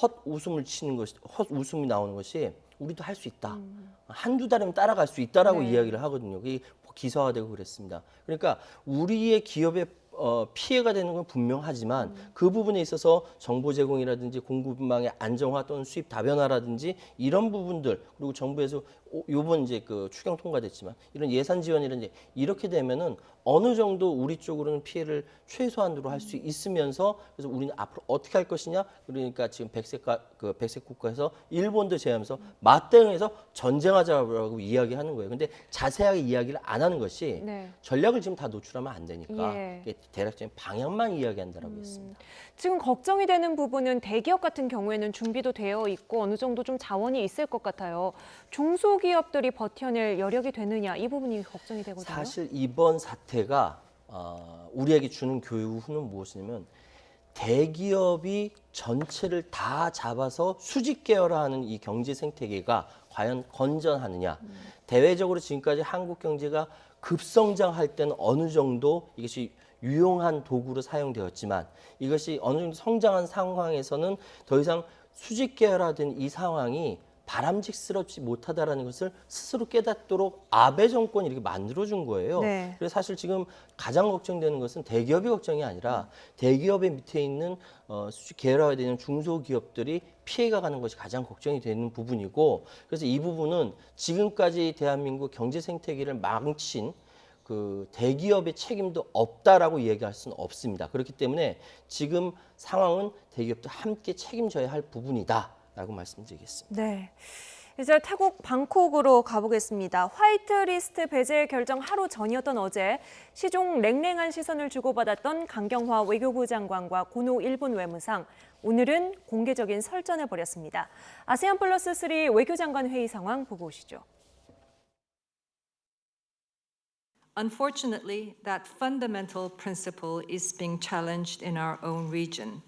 C: 헛웃음을 치는 것이 헛웃음이 나오는 것이 우리도 할 수 있다. 한두 달이면 따라갈 수 있다라고
A: 네.
C: 이야기를 하거든요. 그게 기사화되고 그랬습니다. 그러니까 우리의 기업에 피해가 되는 건 분명하지만 그 부분에 있어서 정보 제공이라든지 공급망의 안정화 또는 수입 다변화라든지 이런 부분들 그리고 정부에서 요번 이제 그 추경 통과됐지만 이런 예산 지원이라든지 이렇게 되면은 어느 정도 우리 쪽으로는 피해를 최소한으로 할 수 있으면서 그래서 우리는 앞으로 어떻게 할 것이냐 그러니까 지금 백색 국가에서 일본도 제하면서 맞대응해서 전쟁하자고 이야기하는 거예요. 근데 자세하게 이야기를 안 하는 것이
A: 네.
C: 전략을 지금 다 노출하면 안 되니까
A: 예.
C: 이게 대략적인 방향만 이야기한다라고 했습니다.
A: 지금 걱정이 되는 부분은 대기업 같은 경우에는 준비도 되어 있고 어느 정도 좀 자원이 있을 것 같아요. 중소기업들이 버텨낼 여력이 되느냐 이 부분이 걱정이 되거든요.
C: 사실 이번 사태가 우리에게 주는 교훈은 무엇이냐면 대기업이 전체를 다 잡아서 수직 계열화하는 이 경제 생태계가 과연 건전하느냐. 대외적으로 지금까지 한국 경제가 급성장할 때는 어느 정도 이것이 유용한 도구로 사용되었지만 이것이 어느 정도 성장한 상황에서는 더 이상 수직 계열화된 이 상황이 바람직스럽지 못하다라는 것을 스스로 깨닫도록 아베 정권이 이렇게 만들어준 거예요.
A: 네.
C: 그래서 사실 지금 가장 걱정되는 것은 대기업이 걱정이 아니라 대기업의 밑에 있는 수직 계열화되는 중소기업들이 피해가 가는 것이 가장 걱정이 되는 부분이고 그래서 이 부분은 지금까지 대한민국 경제 생태계를 망친 그 대기업의 책임도 없다라고 이야기할 수는 없습니다. 그렇기 때문에 지금 상황은 대기업도 함께 책임져야 할 부분이다라고 말씀드리겠습니다.
A: 네. 이제 태국 방콕으로 가보겠습니다. 화이트리스트 배제 결정 하루 전이었던 어제 시종 냉랭한 시선을 주고받았던 강경화 외교부 장관과 고노 일본 외무상. 오늘은 공개적인 설전을 벌였습니다. 아세안 플러스 3 외교장관 회의 상황 보고 오시죠.
G: Unfortunately, that fundamental principle is being challenged in our own region.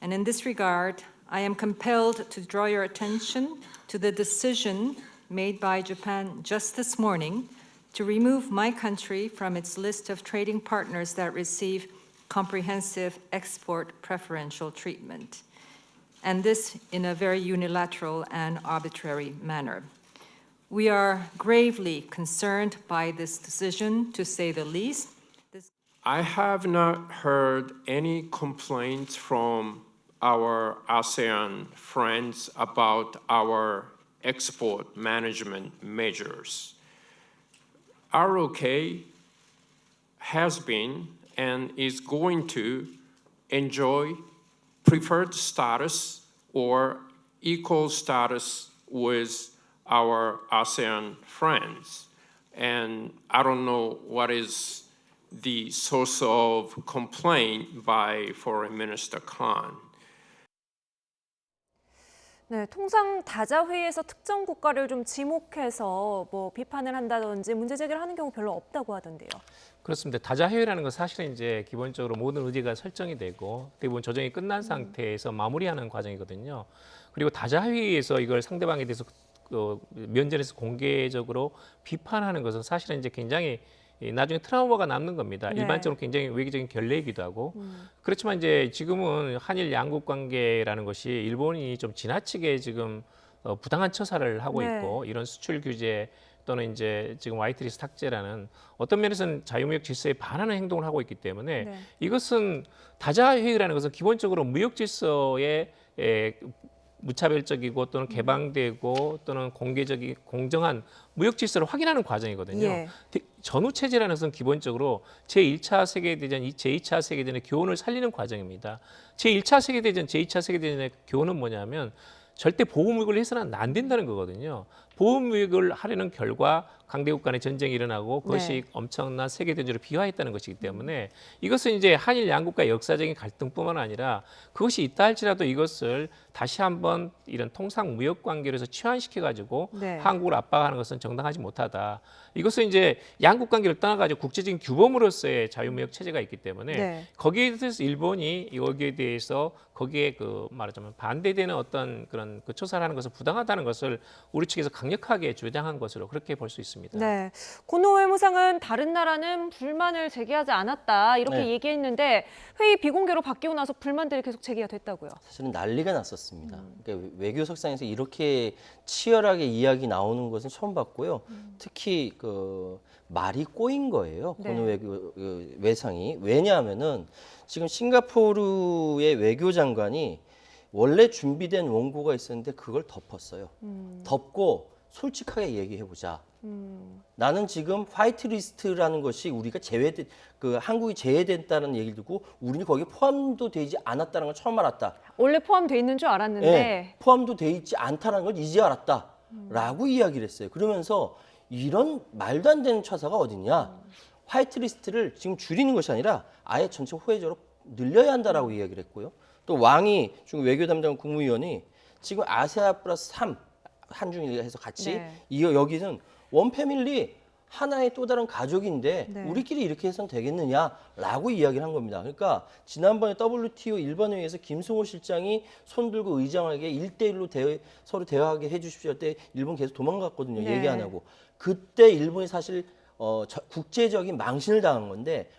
G: And in this regard, I am compelled to draw your attention to the decision made by Japan just this morning to remove my country from its list of trading partners that receive comprehensive export preferential treatment. And this in a very unilateral and arbitrary manner. We are gravely concerned by this decision, to say the least.
B: I have not heard any complaints from our ASEAN friends about our export management measures. ROK has been and is going to enjoy preferred status or equal status with our ASEAN friends. And I don't know what is the source of complaint by Foreign Minister Khan.
A: 네, 통상 다자회의에서 특정 국가를 좀 지목해서 뭐 비판을 한다든지 문제 제기를 하는 경우 별로 없다고 하던데요.
J: 그렇습니다. 다자회의라는 건 사실은 이제 기본적으로 모든 의제가 설정이 되고 대부분 조정이 끝난 상태에서 마무리하는 과정이거든요. 그리고 다자회의에서 이걸 상대방에 대해서 면전에서 공개적으로 비판하는 것은 사실은 이제 굉장히 나중에 트라우마가 남는 겁니다.
A: 네.
J: 일반적으로 굉장히 외교적인 결례이기도 하고 그렇지만 이제 지금은 한일 양국 관계라는 것이 일본이 좀 지나치게 지금 부당한 처사를 하고
A: 네.
J: 있고 이런 수출 규제 또는 이제 지금 화이트리스트 탁제라는 어떤 면에서는 자유무역 질서에 반하는 행동을 하고 있기 때문에
A: 네.
J: 이것은 다자회의라는 것은 기본적으로 무역 질서에 무차별적이고 또는 개방되고 또는 공개적인 공정한 무역 질서를 확인하는 과정이거든요.
A: 예.
J: 전후 체제라는 것은 기본적으로 제1차 세계대전, 제2차 세계대전의 교훈을 살리는 과정입니다. 제1차 세계대전, 제2차 세계대전의 교훈은 뭐냐면 절대 보호무역을 해서는 안 된다는 거거든요. 보호무역을 하려는 결과 강대국 간의 전쟁이 일어나고 그것이
A: 네.
J: 엄청난 세계 대전으로 비화했다는 것이기 때문에 이것은 이제 한일 양국과의 역사적인 갈등뿐만 아니라 그것이 있다 할지라도 이것을 다시 한번 이런 통상 무역 관계로서 치환시켜 가지고
A: 네.
J: 한국을 압박하는 것은 정당하지 못하다. 이것은 이제 양국 관계를 떠나 가지고 국제적인 규범으로서의 자유무역 체제가 있기 때문에
A: 네.
J: 거기에 대해서 일본이 여기에 대해서 거기에 그 말하자면 반대되는 어떤 그런 그 조사를 하는 것은 부당하다는 것을 우리 측에서 강력하게 주장한 것으로 그렇게 볼 수 있습니다.
A: 네, 고노 외무상은 다른 나라는 불만을 제기하지 않았다 이렇게
C: 네.
A: 얘기했는데 회의 비공개로 바뀌고 나서 불만들이 계속 제기가 됐다고요.
C: 사실은 난리가 났었습니다. 그러니까 외교석상에서 이렇게 치열하게 이야기 나오는 것은 처음 봤고요. 특히 그 말이 꼬인 거예요.
A: 네.
C: 고노 외상이. 왜냐하면은 지금 싱가포르의 외교장관이 원래 준비된 원고가 있었는데 그걸 덮었어요. 덮고 솔직하게 얘기해보자. 나는 지금 화이트리스트라는 것이 우리가 제외된 그 한국이 제외됐다는 얘기를 듣고 우리는 거기에 포함도 되지 않았다는 걸 처음 알았다.
A: 원래 포함돼 있는 줄 알았는데
C: 네, 포함도 돼 있지 않다는 걸 이제 알았다라고 이야기를 했어요. 그러면서 이런 말도 안 되는 처사가 어딨냐. 화이트리스트를 지금 줄이는 것이 아니라 아예 전체 호혜적으로 늘려야 한다라고 이야기를 했고요. 또 왕이 중국 외교담당 국무위원이 지금 아세아 플러스 3 한중일 해서 같이
A: 네.
C: 여기는 원 패밀리 하나의 또 다른 가족인데
A: 네.
C: 우리끼리 이렇게 해서는 되겠느냐라고 이야기를 한 겁니다. 그러니까 지난번에 WTO 일반 회의에서 김승호 실장이 손들고 의장에게 1대1로 서로 대화하게 해주십시오 할 때 일본 계속 도망갔거든요.
A: 네.
C: 얘기 안 하고. 그때 일본이 사실 국제적인 망신을 당한 건데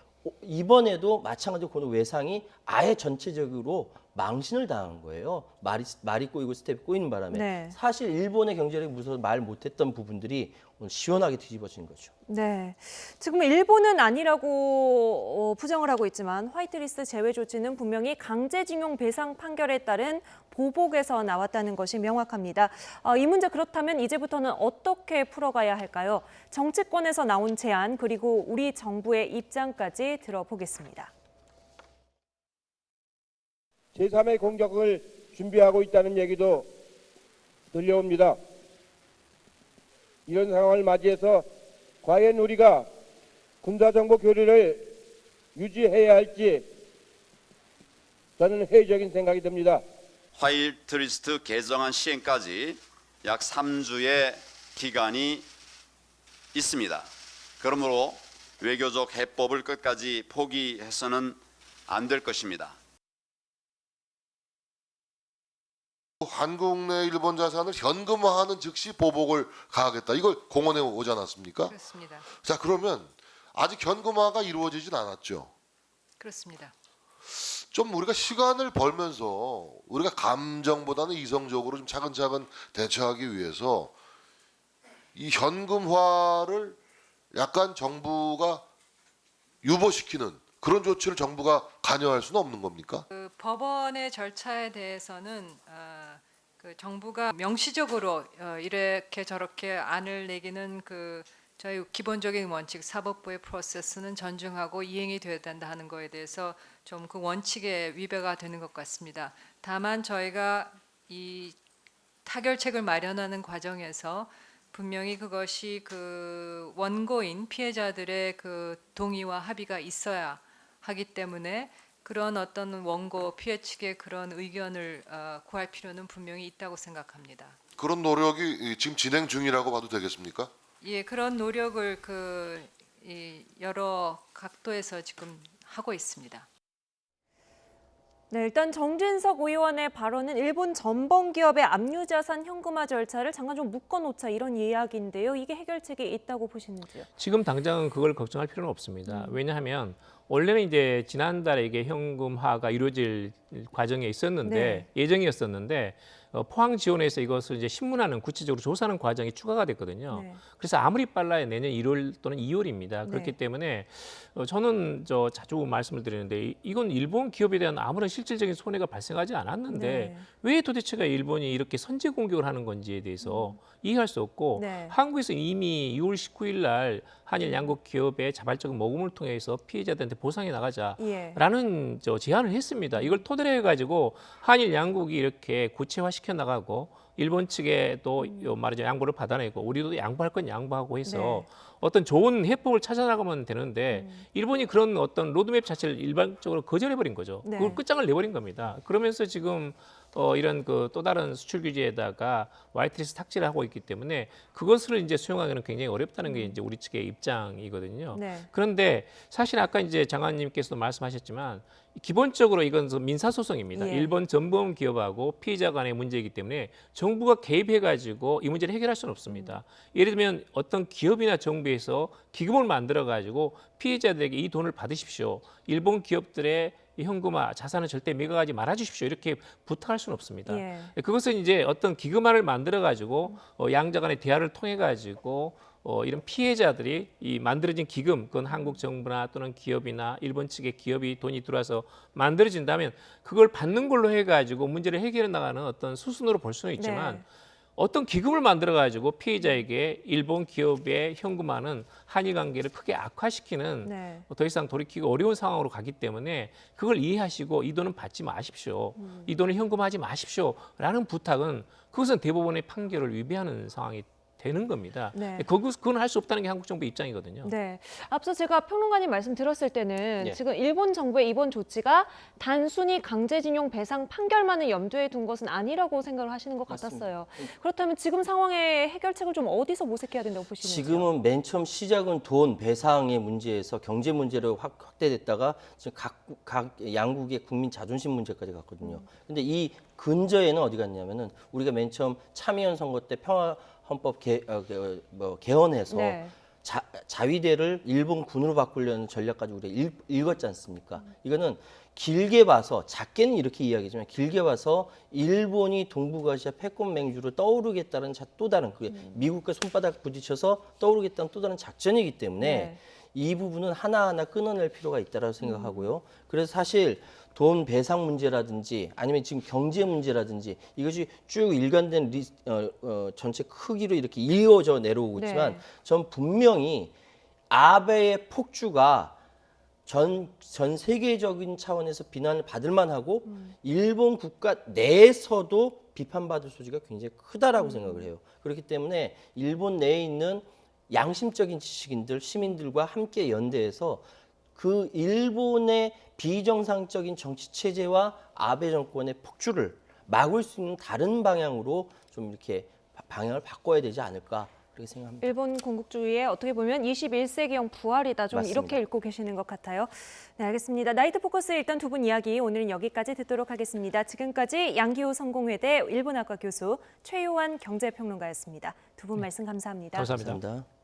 C: 이번에도 마찬가지로 고노 외상이 아예 전체적으로 망신을 당한 거예요. 말이 꼬이고 스텝이 꼬이는 바람에.
A: 네.
C: 사실 일본의 경제력이 무서워서 말 못했던 부분들이 오늘 시원하게 뒤집어진 거죠.
A: 네, 지금 일본은 아니라고 부정을 하고 있지만 화이트리스트 제외 조치는 분명히 강제징용 배상 판결에 따른 보복에서 나왔다는 것이 명확합니다. 이 문제 그렇다면 이제부터는 어떻게 풀어가야 할까요? 정치권에서 나온 제안 그리고 우리 정부의 입장까지 들어보겠습니다.
K: 제3의 공격을 준비하고 있다는 얘기도 들려옵니다. 이런 상황을 맞이해서 과연 우리가 군사정보 교류를 유지해야 할지 저는 회의적인 생각이 듭니다.
I: 화이트리스트 개정안 시행까지 약 3주의 기간이 있습니다. 그러므로 외교적 해법을 끝까지 포기해서는 안 될 것입니다.
L: 한국 내 일본 자산을 현금화하는 즉시 보복을 가하겠다. 이걸 공언해 오지 않았습니까?
G: 그렇습니다.
L: 자, 그러면 아직 현금화가 이루어지진 않았죠.
G: 그렇습니다.
L: 좀 우리가 시간을 벌면서 우리가 감정보다는 이성적으로 좀 차근차근 대처하기 위해서 이 현금화를 약간 정부가 유보시키는 그런 조치를 정부가 관여할 수는 없는 겁니까?
G: 그 법원의 절차에 대해서는 그 정부가 명시적으로 이렇게 저렇게 안을 내기는 그 저희 기본적인 원칙 사법부의 프로세스는 존중하고 이행이 되어야 된다 하는 거에 대해서 좀 그 원칙에 위배가 되는 것 같습니다. 다만 저희가 이 타결책을 마련하는 과정에서 분명히 그것이 그 원고인 피해자들의 그 동의와 합의가 있어야 하기 때문에 그런 어떤 원고 피해 측의 그런 의견을 구할 필요는 분명히 있다고 생각합니다.
L: 그런 노력이 지금 진행 중이라고 봐도 되겠습니까?
G: 예, 그런 노력을 여러 각도에서 지금 하고 있습니다.
A: 네, 일단 정진석 의원의 발언은 일본 전범 기업의 압류자산 현금화 절차를 잠깐 좀 묶어놓자 이런 이야기인데요. 이게 해결책이 있다고 보시는지요?
J: 지금 당장은 그걸 걱정할 필요는 없습니다. 왜냐하면 원래는 이제 지난달에 이게 현금화가 이루어질 과정에 있었는데
A: 네.
J: 예정이었었는데 포항 지원에서 이것을 이제 신문하는 구체적으로 조사하는 과정이 추가가 됐거든요.
A: 네.
J: 그래서 아무리 빨라야 내년 1월 또는 2월입니다. 그렇기
A: 네.
J: 때문에 저는 자주 말씀을 드리는데 이건 일본 기업에 대한 아무런 실질적인 손해가 발생하지 않았는데
A: 네.
J: 왜 도대체가 일본이 이렇게 선제 공격을 하는 건지에 대해서 이해할 수 없고
A: 네.
J: 한국에서 이미 6월 19일 날 한일 양국 기업의 자발적 모금을 통해서 피해자들한테 보상해
A: 예.
J: 나가자라는 제안을 했습니다. 이걸 토대로 해가지고 한일 양국이 이렇게 구체화시켜 나가고 일본 측에도 말이죠 양보를 받아내고 우리도 양보할 건 양보하고 해서
A: 네.
J: 어떤 좋은 해법을 찾아나가면 되는데 일본이 그런 어떤 로드맵 자체를 일반적으로 거절해버린 거죠.
A: 네.
J: 그걸 끝장을 내버린 겁니다. 그러면서 지금 이런 그 또 다른 수출 규제에다가 화이트리스트 탁제를 하고 있기 때문에 그것을 이제 수용하기는 굉장히 어렵다는 게 이제 우리 측의 입장이거든요.
A: 네.
J: 그런데 사실 아까 이제 장관님께서도 말씀하셨지만 기본적으로 이건 민사소송입니다.
A: 예.
J: 일본 전범 기업하고 피해자 간의 문제이기 때문에 정부가 개입해가지고 이 문제를 해결할 수는 없습니다. 예를 들면 어떤 기업이나 정부에서 기금을 만들어가지고 피해자들에게 이 돈을 받으십시오. 일본 기업들의 이 현금화 자산을 절대 매각하지 말아주십시오. 이렇게 부탁할 수는 없습니다.
A: 예.
J: 그것은 이제 어떤 기금화를 만들어가지고 양자 간의 대화를 통해가지고 이런 피해자들이 이 만들어진 기금, 그건 한국 정부나 또는 기업이나 일본 측의 기업이 돈이 들어와서 만들어진다면 그걸 받는 걸로 해가지고 문제를 해결해 나가는 어떤 수순으로 볼 수는 있지만
A: 네.
J: 어떤 기금을 만들어가지고 피해자에게 일본 기업의 현금화는 한일 관계를 크게 악화시키는
A: 네.
J: 더 이상 돌이키기 어려운 상황으로 가기 때문에 그걸 이해하시고 이 돈은 받지 마십시오. 이 돈을 현금화하지 마십시오라는 부탁은 그것은 대법원의 판결을 위배하는 상황이 되는 겁니다.
A: 네.
J: 그건 할 수 없다는 게 한국 정부 입장이거든요.
A: 네. 앞서 제가 평론가님 말씀 들었을 때는
C: 예.
A: 지금 일본 정부의 이번 조치가 단순히 강제징용 배상 판결만을 염두에 둔 것은 아니라고 생각을 하시는 것
C: 맞습니다.
A: 같았어요. 그렇다면 지금 상황의 해결책을 좀 어디서 모색해야 된다고 보시는지요?
C: 지금은 맨 처음 시작은 돈 배상의 문제에서 경제 문제로 확대됐다가 지금 각 양국의 국민 자존심 문제까지 갔거든요. 근데 이 근저에는 어디 갔냐면은 우리가 맨 처음 참의원 선거 때 평화 헌법 개헌해서
A: 네.
C: 자위대를 일본 군으로 바꾸려는 전략까지 우리가 읽었지 않습니까? 이거는 길게 봐서 작게는 이렇게 이야기하지만 길게 봐서 일본이 동북아시아 패권 맹주로 떠오르겠다는 또 다른 그게 미국과 손바닥 부딪혀서 떠오르겠다는 또 다른 작전이기 때문에
A: 네.
C: 이 부분은 하나하나 끊어낼 필요가 있다고 생각하고요. 그래서 사실 돈 배상 문제라든지 아니면 지금 경제 문제라든지 이것이 쭉 일관된 전체 크기로 이렇게 이어져 내려오고 있지만
A: 네.
C: 전 분명히 아베의 폭주가 전 세계적인 차원에서 비난을 받을 만하고 일본 국가 내에서도 비판받을 소지가 굉장히 크다라고 생각을 해요. 그렇기 때문에 일본 내에 있는 양심적인 지식인들, 시민들과 함께 연대해서 그 일본의 비정상적인 정치 체제와 아베 정권의 폭주를 막을 수 있는 다른 방향으로 좀 이렇게 방향을 바꿔야 되지 않을까 그렇게 생각합니다.
A: 일본 공국주의의 어떻게 보면 21세기형 부활이다. 좀
C: 맞습니다.
A: 이렇게 읽고 계시는 것 같아요. 네, 알겠습니다. 나이트 포커스 일단 두 분 이야기 오늘은 여기까지 듣도록 하겠습니다. 지금까지 양기호 성공회대 일본학과 교수 최요한 경제평론가였습니다. 두 분 말씀 감사합니다.
J: 감사합니다.
C: 감사합니다.